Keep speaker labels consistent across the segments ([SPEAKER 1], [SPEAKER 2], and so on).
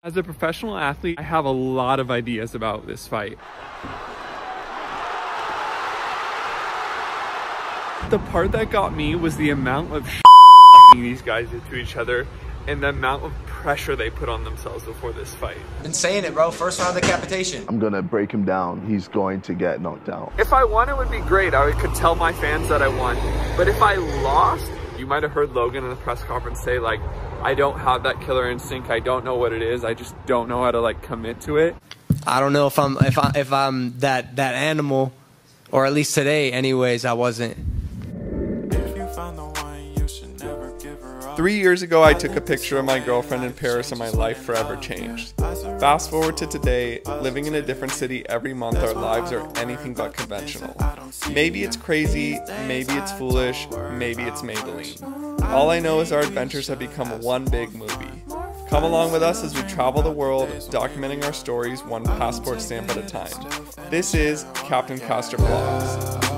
[SPEAKER 1] As a professional athlete, I have a lot of ideas about this fight. The part that got me was the amount of these guys did to each other and the amount of pressure they put on themselves before this fight.
[SPEAKER 2] Been saying it, bro. First round decapitation.
[SPEAKER 3] I'm gonna break him down. He's going to get knocked out.
[SPEAKER 1] If I won, it would be great. I could tell my fans that I won. But if I lost, you might have heard Logan in the press conference say, like, I don't have that killer instinct. I don't know what it is. I just don't know how to, like, commit to it.
[SPEAKER 2] I don't know if I'm that animal, or at least today, anyways, I wasn't.
[SPEAKER 1] 3 years ago, I took a picture of my girlfriend in Paris and my life forever changed. Fast forward to today, living in a different city every month, our lives are anything but conventional. Maybe it's crazy, maybe it's foolish, maybe it's Maybelline. All I know is our adventures have become one big movie. Come along with us as we travel the world, documenting our stories one passport stamp at a time. This is Captain Castor Vlogs.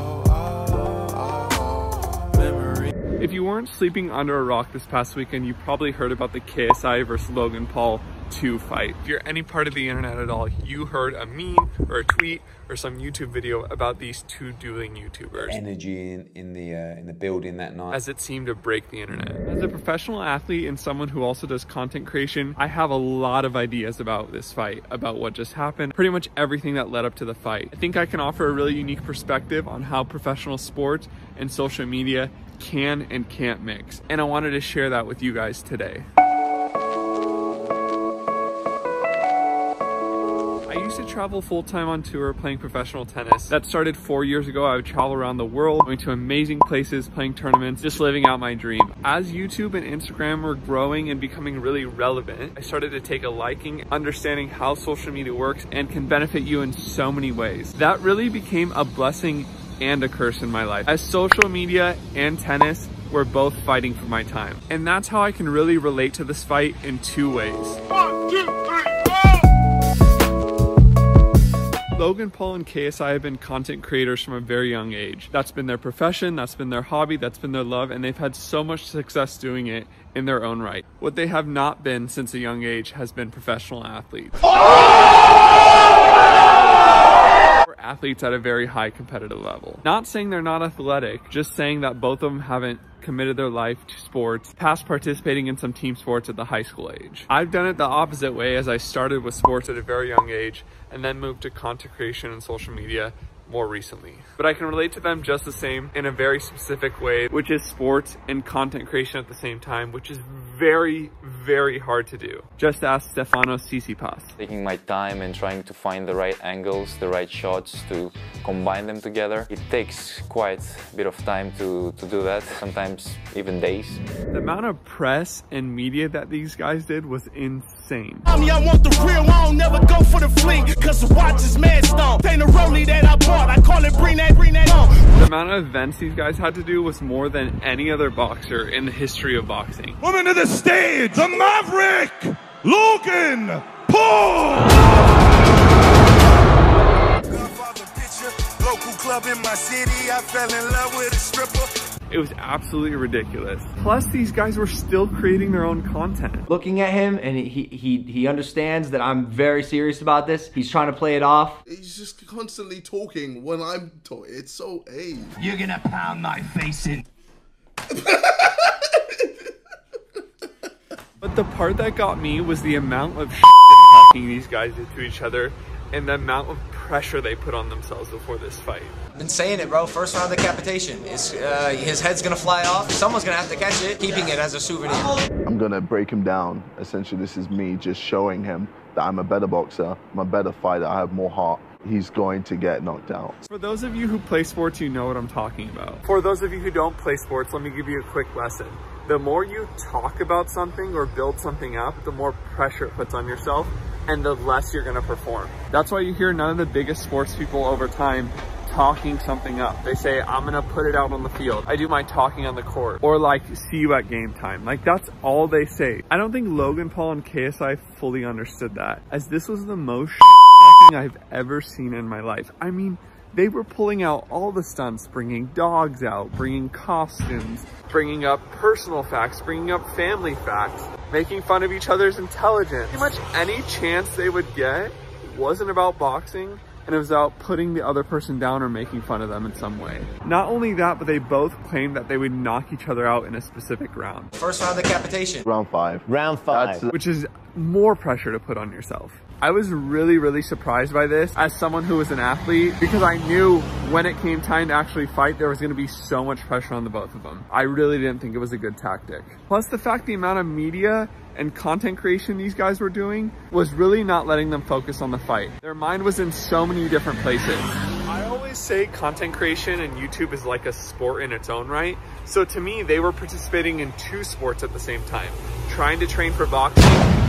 [SPEAKER 1] If you weren't sleeping under a rock this past weekend, you probably heard about the KSI versus Logan Paul 2 fight. If you're any part of the internet at all, you heard a meme or a tweet or some YouTube video about these two dueling YouTubers.
[SPEAKER 4] Energy in the building that night,
[SPEAKER 1] as it seemed to break the internet. As a professional athlete and someone who also does content creation, I have a lot of ideas about this fight, about what just happened, pretty much everything that led up to the fight. I think I can offer a really unique perspective on how professional sports and social media can and can't mix, and I wanted to share that with you guys today. I used to travel full-time on tour playing professional tennis. That started 4 years ago. I would travel around the world, going to amazing places, playing tournaments, just living out my dream. As YouTube and Instagram were growing and becoming really relevant, I started to take a liking, understanding how social media works and can benefit you in so many ways. That really became a blessing and a curse in my life, as social media and tennis were both fighting for my time. And that's how I can really relate to this fight in 2 ways. 1, 2, 3, 4! Logan Paul and KSI have been content creators from a very young age. That's been their profession, that's been their hobby, that's been their love, and they've had so much success doing it in their own right. What they have not been since a young age has been professional athletes. Athletes at a very high competitive level. Not saying they're not athletic, just saying that both of them haven't committed their life to sports, past participating in some team sports at the high school age. I've done it the opposite way, as I started with sports at a very young age and then moved to content creation and social media more recently. But I can relate to them just the same in a very specific way, which is sports and content creation at the same time, which is very, very hard to do. Just ask Stefanos Tsitsipas.
[SPEAKER 5] Taking my time and trying to find the right angles, the right shots to combine them together. It takes quite a bit of time to do that, sometimes even days.
[SPEAKER 1] The amount of press and media that these guys did was insane.
[SPEAKER 6] I want the real, I don't never go for the fling, cause the watch is mad stone. Ain't a rollie that I bought, I call it bring that on.
[SPEAKER 1] The amount of events these guys had to do was more than any other boxer in the history of boxing.
[SPEAKER 6] Woman to the stage, the Maverick, Logan Paul! Local club in my city, I fell in love with a stripper.
[SPEAKER 1] It was absolutely ridiculous. Plus, these guys were still creating their own content.
[SPEAKER 7] Looking at him, and he understands that I'm very serious about this. He's trying to play it off.
[SPEAKER 8] He's just constantly talking when I'm talking. It's so
[SPEAKER 6] You're gonna pound my face in.
[SPEAKER 1] But the part that got me was the amount of these guys did to each other and the amount of pressure they put on themselves before this fight.
[SPEAKER 2] Been saying it, bro. First round decapitation. His head's gonna fly off. Someone's gonna have to catch it, keeping it as a souvenir.
[SPEAKER 3] I'm gonna break him down. Essentially, this is me just showing him that I'm a better boxer, I'm a better fighter, I have more heart. He's going to get knocked out.
[SPEAKER 1] For those of you who play sports, you know what I'm talking about. For those of you who don't play sports, let me give you a quick lesson. The more you talk about something or build something up, the more pressure it puts on yourself and the less you're gonna perform. That's why you hear none of the biggest sports people over time talking something up. They say, I'm gonna put it out on the field. I do my talking on the court. Or like, see you at game time. Like, that's all they say. I don't think Logan Paul and KSI fully understood that, as this was the most I've ever seen in my life. I mean, They were pulling out all the stunts, bringing dogs out, bringing costumes, bringing up personal facts, bringing up family facts, making fun of each other's intelligence. Pretty much any chance they would get wasn't about boxing, and it was about putting the other person down or making fun of them in some way. Not only that, but they both claimed that they would knock each other out in a specific round.
[SPEAKER 2] First round decapitation.
[SPEAKER 3] Round 5.
[SPEAKER 9] Round 5.
[SPEAKER 1] Which is more pressure to put on yourself. I was really surprised by this as someone who was an athlete, because I knew when it came time to actually fight, there was going to be so much pressure on the both of them. I really didn't think it was a good tactic. Plus the fact the amount of media and content creation these guys were doing was really not letting them focus on the fight. Their mind was in so many different places. I always say content creation and YouTube is like a sport in its own right. So to me, they were participating in 2 sports at the same time, trying to train for boxing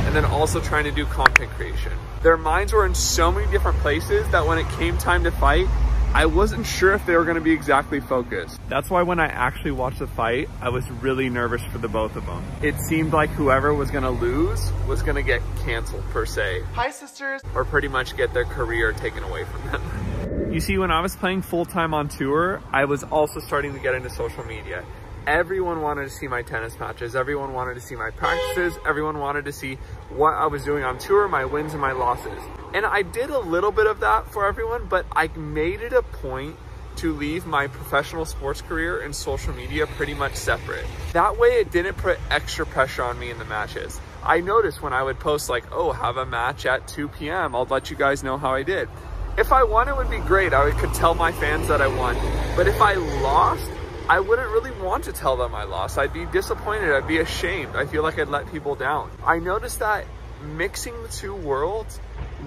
[SPEAKER 1] and then also trying to do content creation. Their minds were in so many different places that when it came time to fight, I wasn't sure if they were going to be exactly focused. That's why when I actually watched the fight, I was really nervous for the both of them. It seemed like whoever was going to lose was going to get canceled per se. Hi sisters! Or pretty much get their career taken away from them. You see, when I was playing full-time on tour, I was also starting to get into social media. Everyone wanted to see my tennis matches. Everyone wanted to see my practices. Everyone wanted to see what I was doing on tour, my wins and my losses. And I did a little bit of that for everyone, but I made it a point to leave my professional sports career and social media pretty much separate. That way it didn't put extra pressure on me in the matches. I noticed when I would post like, oh, have a match at 2 p.m. I'll let you guys know how I did. If I won, it would be great. I could tell my fans that I won. But if I lost, I wouldn't really want to tell them I lost. I'd be disappointed. I'd be ashamed. I feel like I'd let people down. I noticed that mixing the 2 worlds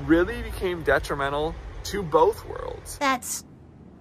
[SPEAKER 1] really became detrimental to both worlds.
[SPEAKER 10] That's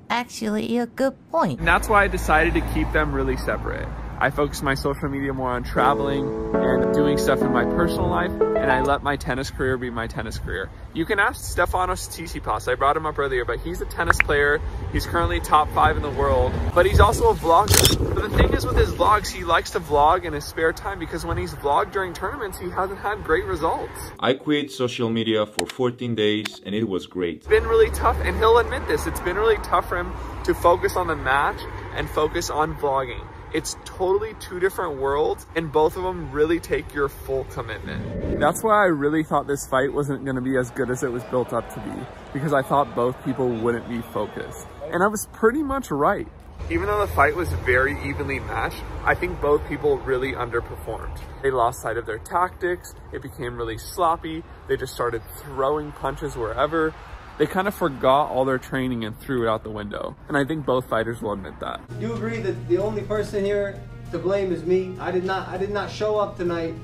[SPEAKER 10] actually a good point.
[SPEAKER 1] And that's why I decided to keep them really separate. I focused my social media more on traveling and doing stuff in my personal life, and I let my tennis career be my tennis career. You can ask Stefanos Tsitsipas, I brought him up earlier, but he's a tennis player. He's currently top 5 in the world, but he's also a vlogger. But the thing is with his vlogs, he likes to vlog in his spare time because when he's vlogged during tournaments, he hasn't had great results.
[SPEAKER 11] I quit social media for 14 days and it was great.
[SPEAKER 1] It's been really tough, and he'll admit this, it's been really tough for him to focus on the match and focus on vlogging. It's totally 2 different worlds, and both of them really take your full commitment. That's why I really thought this fight wasn't going to be as good as it was built up to be, because I thought both people wouldn't be focused. And I was pretty much right. Even though the fight was very evenly matched, I think both people really underperformed. They lost sight of their tactics, it became really sloppy, they just started throwing punches wherever. They kind of forgot all their training and threw it out the window. And I think both fighters will admit that.
[SPEAKER 7] You agree that the only person here to blame is me? I did not show up tonight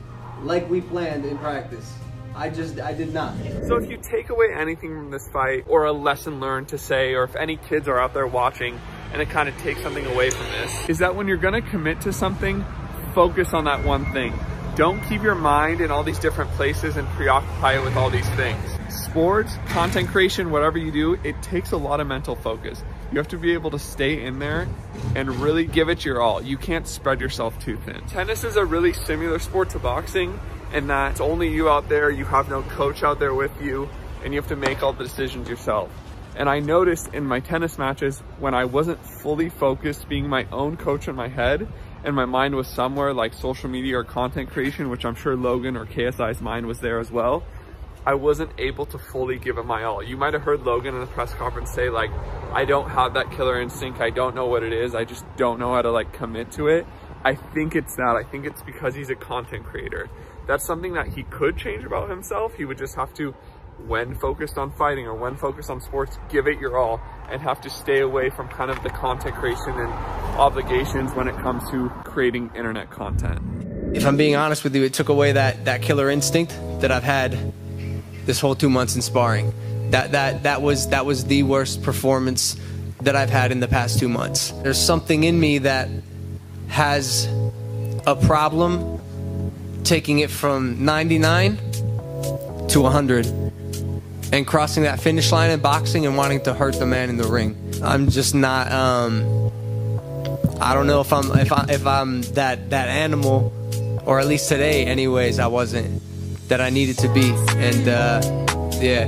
[SPEAKER 7] like we planned in practice. I did not.
[SPEAKER 1] So if you take away anything from this fight, or a lesson learned to say, or if any kids are out there watching and it kind of takes something away from this, is that when you're gonna commit to something, focus on that one thing. Don't keep your mind in all these different places and preoccupy it with all these things. Sports, content creation, whatever you do, it takes a lot of mental focus. You have to be able to stay in there and really give it your all. You can't spread yourself too thin. Tennis is a really similar sport to boxing, in that it's only you out there, you have no coach out there with you, and you have to make all the decisions yourself. And I noticed in my tennis matches, when I wasn't fully focused being my own coach in my head, and my mind was somewhere like social media or content creation, which I'm sure Logan or KSI's mind was there as well, I wasn't able to fully give it my all. You might have heard Logan in the press conference say like, I don't have that killer instinct, I don't know what it is, I just don't know how to like commit to it. I think it's that. I think it's because he's a content creator. That's something that he could change about himself. He would just have to, when focused on fighting or when focused on sports, give it your all and have to stay away from kind of the content creation and obligations when it comes to creating internet content.
[SPEAKER 2] If I'm being honest with you, it took away that killer instinct that I've had this whole 2 months in sparring. That was the worst performance that I've had in the past 2 months. There's something in me that has a problem taking it from 99 to 100 and crossing that finish line in boxing and wanting to hurt the man in the ring. I'm just not I don't know if I'm that animal, or at least today anyways I wasn't, that I needed to be. And yeah,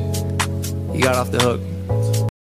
[SPEAKER 2] he got off the hook.